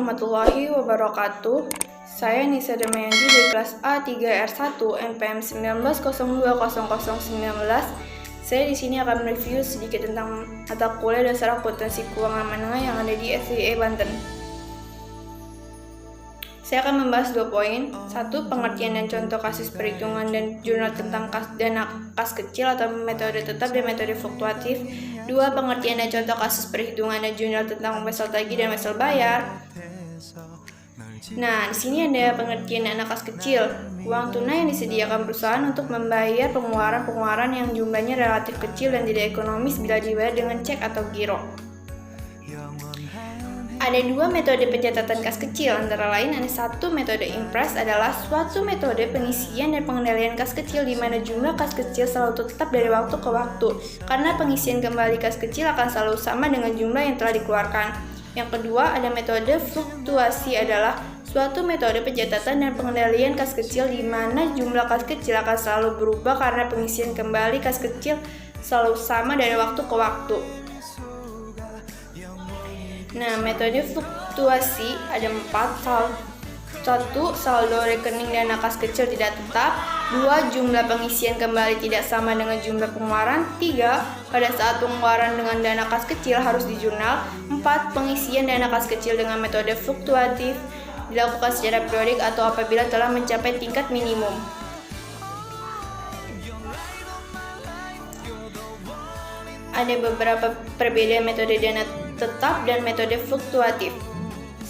warahmatullahi wabarakatuh. Saya Nisa Damayanti dari kelas A3R1 NPM 19020019. Saya di sini akan mereview sedikit tentang mata kuliah dasar akuntansi keuangan menengah yang ada di FIE Banten. Saya akan membahas 2 poin. 1. Pengertian dan contoh kasus perhitungan dan jurnal tentang dana kas kecil atau metode tetap dan metode fluktuatif. 2. Pengertian dan contoh kasus perhitungan dan jurnal tentang wesel tagih dan wesel bayar. Nah, di sini ada pengertian dana kas kecil. Uang tunai yang disediakan perusahaan untuk membayar pengeluaran-pengeluaran yang jumlahnya relatif kecil dan tidak ekonomis bila dibayar dengan cek atau giro. Ada 2 metode pencatatan kas kecil, antara lain ada 1 metode impress adalah suatu metode pengisian dan pengendalian kas kecil di mana jumlah kas kecil selalu tetap dari waktu ke waktu, karena pengisian kembali kas kecil akan selalu sama dengan jumlah yang telah dikeluarkan. Yang kedua ada metode fluktuasi adalah suatu metode pencatatan dan pengendalian kas kecil di mana jumlah kas kecil akan selalu berubah karena pengisian kembali kas kecil selalu sama dari waktu ke waktu. Nah, metode fluktuasi ada 4. 1. Saldo rekening dana kas kecil tidak tetap. 2. Jumlah pengisian kembali tidak sama dengan jumlah pengeluaran. 3. Pada saat pengeluaran dengan dana kas kecil harus di jurnal. 4. Pengisian dana kas kecil dengan metode fluktuatif dilakukan secara periodik atau apabila telah mencapai tingkat minimum. Ada beberapa perbedaan metode dana tetap dan metode fluktuatif.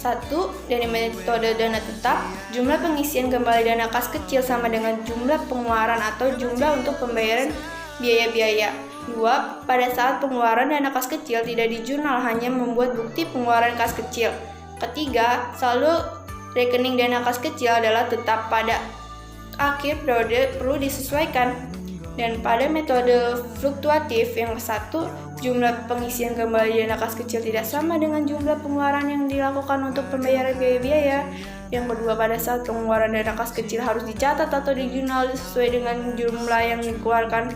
1. Dari metode dana tetap, jumlah pengisian kembali dana kas kecil sama dengan jumlah pengeluaran atau jumlah untuk pembayaran biaya-biaya. 2. Pada saat pengeluaran dana kas kecil tidak di jurnal, hanya membuat bukti pengeluaran kas kecil. Ketiga, saldo rekening dana kas kecil adalah tetap pada akhir periode perlu disesuaikan. Dan pada metode fluktuatif yang ke-1, jumlah pengisian kembali dana kas kecil tidak sama dengan jumlah pengeluaran yang dilakukan untuk pembayaran biaya-biaya. Yang kedua, pada saat pengeluaran dana kas kecil harus dicatat atau di jurnal sesuai dengan jumlah yang dikeluarkan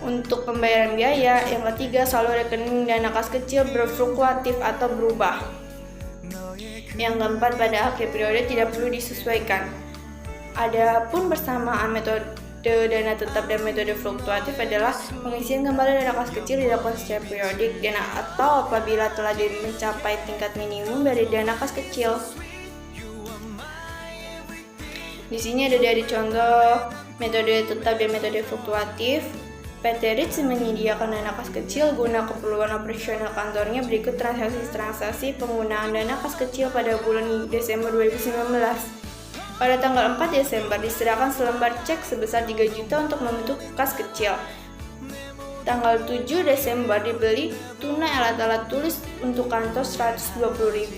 untuk pembayaran biaya. Yang ketiga, saldo rekening dana kas kecil berfluktuatif atau berubah. Yang keempat, pada akhir periode tidak perlu disesuaikan. Adapun bersamaan metode dana tetap dan metode fluktuatif adalah pengisian kembali dana kas kecil dilakukan secara periodik dan atau apabila telah mencapai tingkat minimum dari dana kas kecil. Di sini ada dari contoh metode tetap dan metode fluktuatif. PT Rich menyediakan dana kas kecil guna keperluan operasional kantornya. Berikut transaksi penggunaan dana kas kecil pada bulan Desember 2019. Pada tanggal 4 Desember diserahkan selembar cek sebesar 3 juta untuk membentuk kas kecil. Tanggal 7 Desember dibeli tunai alat-alat tulis untuk kantor 120.000.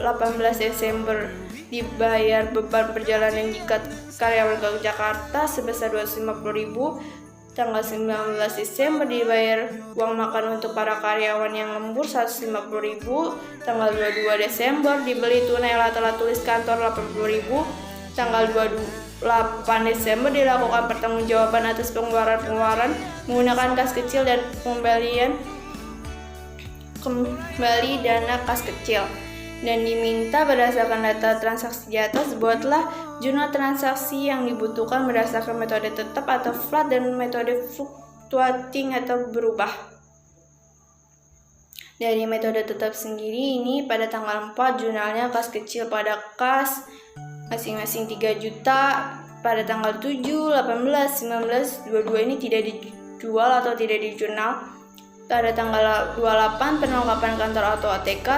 18 Desember dibayar beban perjalanan jika karyawan ke Jakarta sebesar 250.000. Tanggal 19 Desember dibayar uang makan untuk para karyawan yang lembur 150.000. Tanggal 22 Desember dibeli tunai alat-alat tulis kantor 80.000. Tanggal 28 Desember dilakukan pertanggungjawaban atas pengeluaran menggunakan kas kecil dan kembali dana kas kecil. Dan diminta berdasarkan data transaksi di atas, buatlah jurnal transaksi yang dibutuhkan berdasarkan metode tetap atau flat dan metode fluctuating atau berubah. Dari metode tetap sendiri ini pada tanggal 4 jurnalnya kas kecil pada kas masing-masing 3 juta. Pada tanggal 7, 18, 19, 22 ini tidak dijual atau tidak dijurnal. Pada tanggal 28 penangkapan kantor atau ATK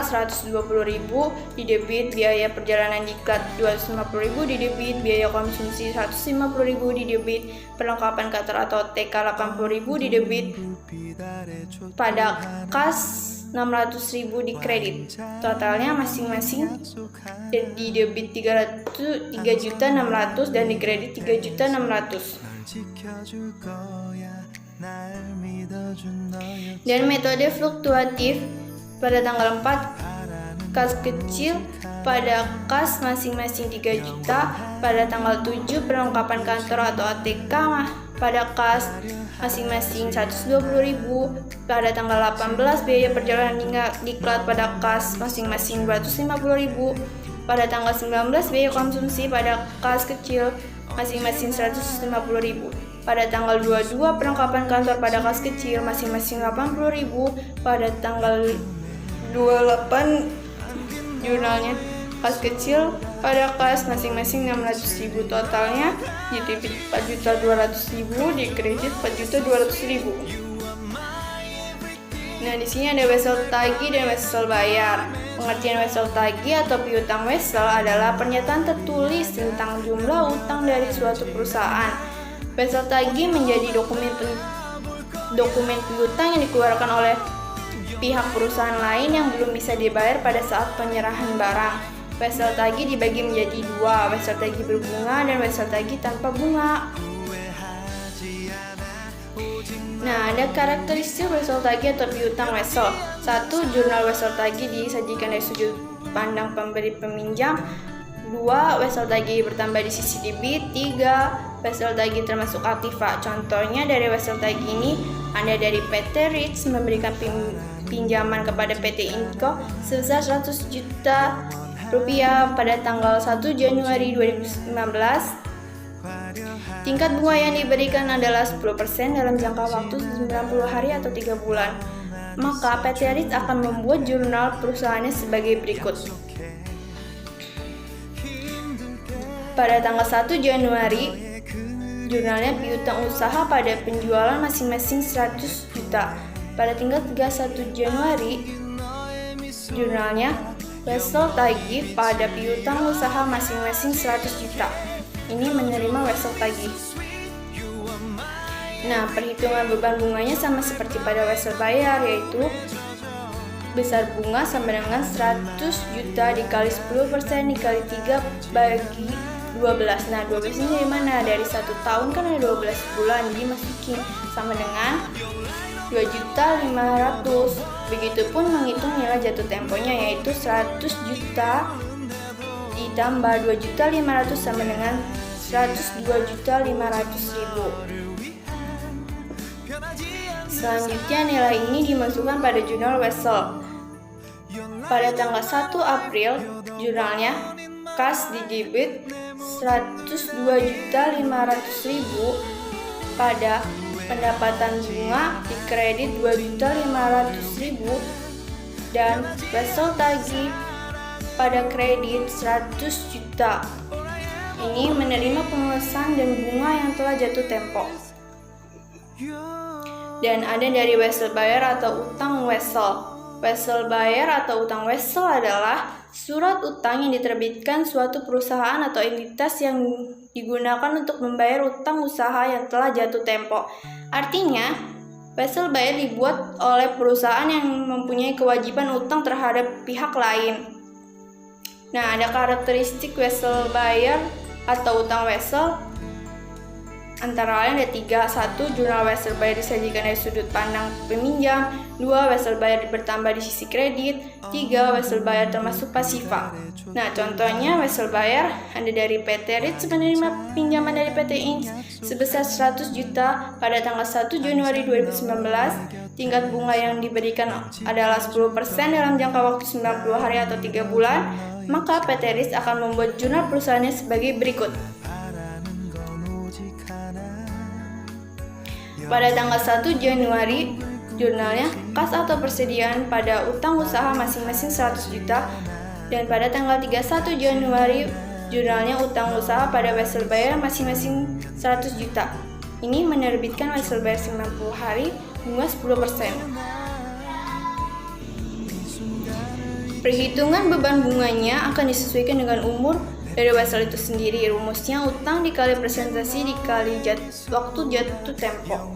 120.000 didebit biaya perjalanan diklat 250.000 didebit biaya konsumsi 150.000 didebit penangkapan kantor atau ATK 80.000 didebit pada kas 600.000 di kredit. Totalnya masing-masing didebit 3.600.000 dan di kredit 3.600.000. Dan metode fluktuatif pada tanggal 4 kas kecil pada kas masing-masing 3 juta. Pada tanggal 7 perlengkapan kantor atau ATK pada kas masing-masing 120.000. Pada tanggal 18 biaya perjalanan diklat pada kas masing-masing 250.000. Pada tanggal 19 biaya konsumsi pada kas kecil masing-masing 150.000. Pada tanggal 22 perlengkapan kantor pada kas kecil masing-masing 80.000. Pada tanggal 28 jurnalnya kas kecil pada kas masing-masing 600.000. Totalnya di debit 4.200.000, di kredit 4.200.000. Nah, di sini ada wesel tagih dan wesel bayar. Pengertian wesel tagih atau piutang wesel adalah pernyataan tertulis tentang jumlah utang dari suatu perusahaan. Wesel tagih menjadi dokumen piutang yang dikeluarkan oleh pihak perusahaan lain yang belum bisa dibayar pada saat penyerahan barang. Wesel tagih dibagi menjadi 2, wesel tagih berbunga dan wesel tagih tanpa bunga. Nah, ada karakteristik wesel tagih atau piutang wesel. 1. Jurnal wesel tagih disajikan dari sudut pandang pemberi peminjam. 2. Wesel tagih bertambah di sisi debit. 3. Wesel tagih termasuk aktiva. Contohnya dari wesel tagih ini ada dari PT Rich memberikan pinjaman kepada PT Inco sebesar 100 juta rupiah pada tanggal 1 Januari 2019. Tingkat bunga yang diberikan adalah 10% dalam jangka waktu 90 hari atau 3 bulan. Maka PT Rich akan membuat jurnal perusahaannya sebagai berikut. Pada tanggal 1 Januari, jurnalnya piutang usaha pada penjualan masing-masing 100 juta. Pada tanggal 31 Januari, jurnalnya wesel tagih pada piutang usaha masing-masing 100 juta. Ini menerima wesel tagih. Nah, perhitungan beban bunganya sama seperti pada wesel bayar, yaitu besar bunga sama dengan 100 juta dikali 10% dikali 3 bagi 12. Nah, 12 ini dari mana? Dari 1 tahun kan ada 12 bulan, jadi masukin sama dengan 2.500.000. Begitupun menghitung nilai jatuh temponya, yaitu 100 juta ditambah 2.500.000 sama dengan 102.500.000. Selanjutnya nilai ini dimasukkan pada jurnal wesel. Pada tanggal 1 April, jurnalnya kas di debit 102.500.000. Pada pendapatan bunga di kredit 2.500.000 dan wesel tagih pada kredit 100 juta. Ini menerima pengeluasan dan bunga yang telah jatuh tempo. Dan ada dari wesel bayar atau utang wesel. Wesel bayar atau utang wesel adalah surat utang yang diterbitkan suatu perusahaan atau entitas yang digunakan untuk membayar utang usaha yang telah jatuh tempo. Artinya, wesel bayar dibuat oleh perusahaan yang mempunyai kewajiban utang terhadap pihak lain. Nah, ada karakteristik wesel bayar atau utang wesel. Antara lain ada 3. 1. Jurnal wesel bayar disajikan dari sudut pandang peminjam. 2. Wesel bayar bertambah di sisi kredit. 3. Wesel bayar termasuk pasifa. Nah, contohnya wesel bayar ada dari PT Rich menerima pinjaman dari PT Inc sebesar 100 juta pada tanggal 1 Januari 2019. Tingkat bunga yang diberikan adalah 10% dalam jangka waktu 90 hari atau 3 bulan. Maka PT Rich akan membuat jurnal perusahaannya sebagai berikut. Pada tanggal 1 Januari, jurnalnya kas atau persediaan pada utang usaha masing-masing 100 juta. Dan pada tanggal 31 Januari, jurnalnya utang usaha pada wesel bayar masing-masing 100 juta. Ini menerbitkan wesel bayar 90 hari, bunga 10%. Perhitungan beban bunganya akan disesuaikan dengan umur dari wesel itu sendiri. Rumusnya utang dikali presentasi dikali waktu jatuh tempo.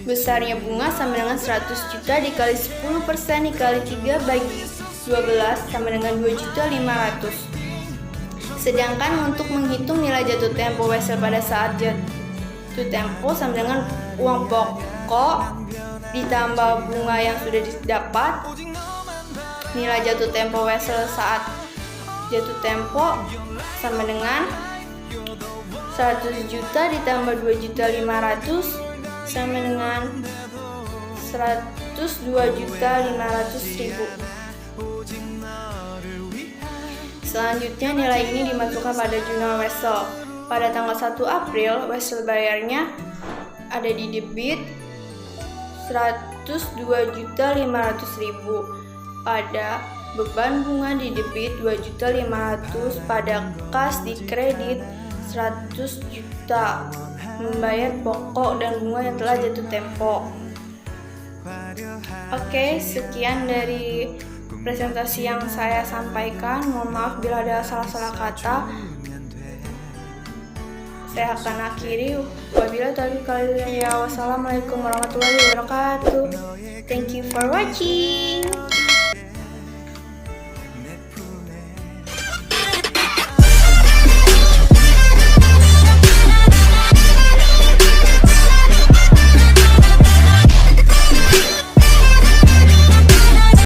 Besarnya bunga sama dengan 100 juta dikali 10% dikali 3 bagi 12 sama dengan 2.500.000. Sedangkan untuk menghitung nilai jatuh tempo wesel pada saat jatuh tempo sama dengan uang pokok ditambah bunga yang sudah didapat nilai jatuh tempo Wesel saat jatuh tempo sama dengan 100 juta ditambah 2.500.000 sama dengan 102.500.000. Selanjutnya nilai ini dimasukkan pada jurnal Wesel. Pada tanggal 1 April, Wesel bayarnya ada di debit 102.500.000. Pada beban bunga di debit 2.500.000, pada kas di kredit 100 juta. Membayar pokok dan bunga yang telah jatuh tempo. Oke, sekian dari presentasi yang saya sampaikan. Mohon maaf bila ada salah-salah kata. Saya akan akhiri. Wabillahi taufiq wal hidayah. Wassalamualaikum warahmatullahi wabarakatuh. Thank you for watching.